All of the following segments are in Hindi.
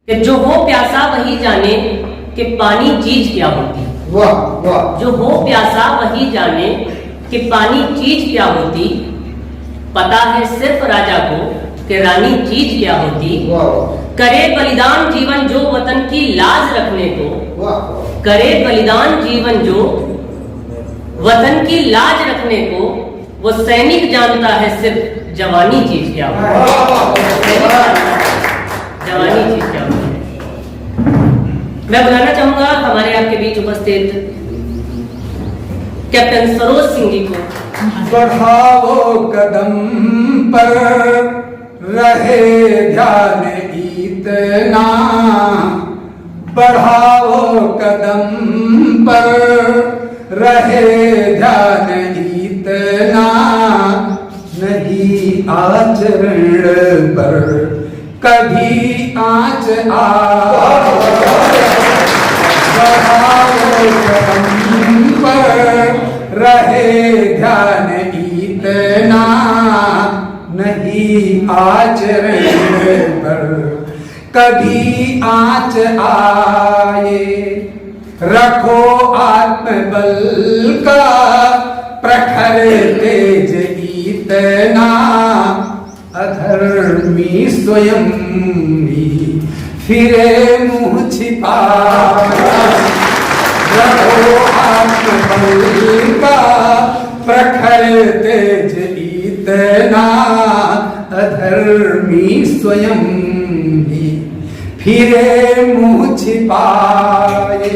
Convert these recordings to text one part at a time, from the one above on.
कि जो हो प्यासा वही जाने कि पानी चीज क्या होती। वाह वाह। जो हो प्यासा वही जाने कि पानी चीज क्या होती। पता है सिर्फ राजा को कि रानी चीज क्या होती। वाह। करे बलिदान जीवन जो वतन की लाज रखने को। वाह। करे बलिदान जीवन जो वतन की लाज रखने को। वो सैनिक जानता है सिर्फ जवानी चीज क्या होती। जवानी चीज क्या होती है। मैं बुलाना चाहूंगा हमारे आपके बीच उपस्थित कैप्टन सरोज सिंह जी को। बढ़ाओ कदम पर रहे ध्यान इतना। बढ़ाओ कदम पर रहे ध्यान इतना। नहीं आचरण पर कभी आँच आ। बढ़ाओ कदम पर रहे ध्यान इतना। नहीं आचरण पर कभी आँच आए। रखो आत्मबल का प्रखर तेज इतना। अधर्मी स्वयं ही फिरे मुँह छिपा। रखो आत्मबल का प्रखर तेज इतना। अधर्मी स्वयं ही फिरे मुँह छिपाए।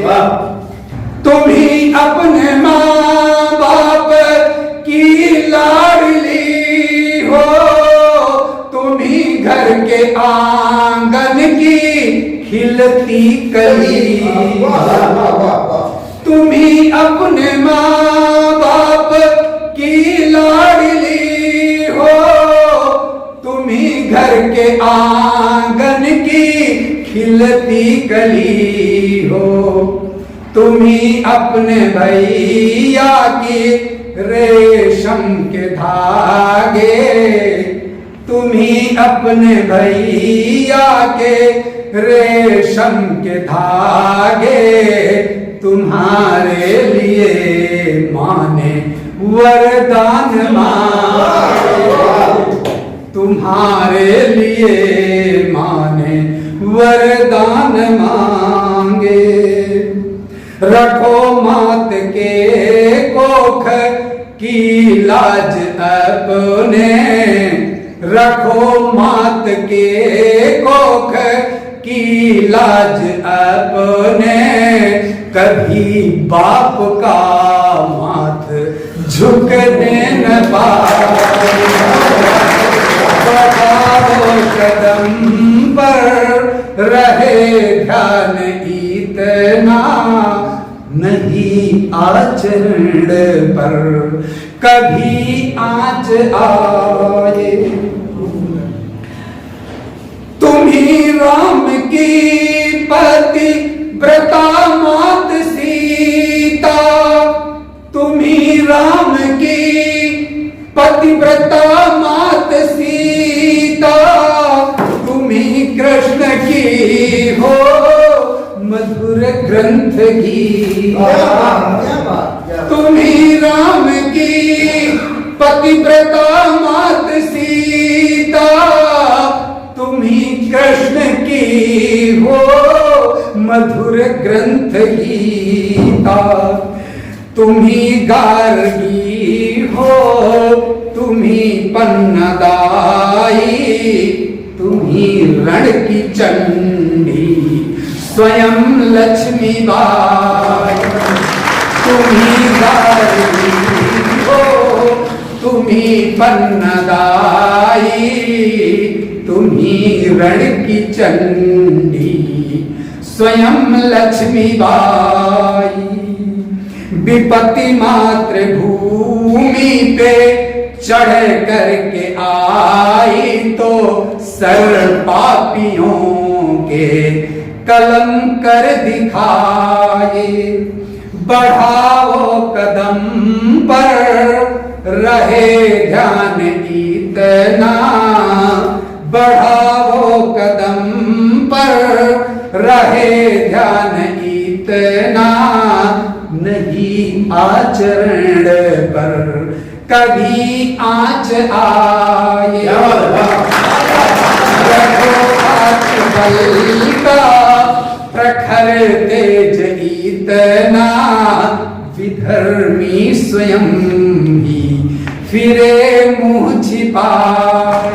तुम ही अपने माँ बाप की लाडली हो। तुम ही घर के आंगन की खिलती कली। तुम ही अपने माँ बाप की लाडली हो। तुम ही घर के आंगन की खिलती कली हो। तुम ही अपने भैया की रेशम के धागे। तुम ही अपने भैया के रेशम के धागे। तुम्हारे लिए माने वरदान मांगे। तुम्हारे लिए माने वरदान मांगे। रखो मात के कोख की लाज अपने। रखो मात के कोख की लाज अपने। कभी बाप का माथ झुकने न पाए। बढ़ाओ कदम पर रहे ध्यान इतना। नहीं आचरण पर कभी आँच आए। तुम ही राम की पति व्रता मात सीता। तुम ही राम की पतिव्रता मात सीता। तुम ही कृष्ण की हो मधुर ग्रंथ की। तुम ही राम की पतिव्रता मात सीता। तुम ही कृष्ण की हो मधुर ग्रंथ गीता। तुम ही गार्गी हो तुम ही पन्नदाई। तुम ही रण की चंडी स्वयं लक्ष्मी बाई। तुम ही गार्गी हो तुम ही पन्नदाई। तुम ही रण की चंडी स्वयं लक्ष्मी बाई। विपत्ति मातृभूमि पे चढ़ करके आई तो सर्व पापियों के कलम कर दिखाए। बढ़ाओ कदम पर रहे ध्यान इतना। बढ़ाओ कदम पर रहे ध्यान इतना नहीं आचरण पर कभी आँच आए। रखो हाथ बल का प्रखर तेज इतना विधर्मी स्वयं ही फिरे मुँह छिपाए।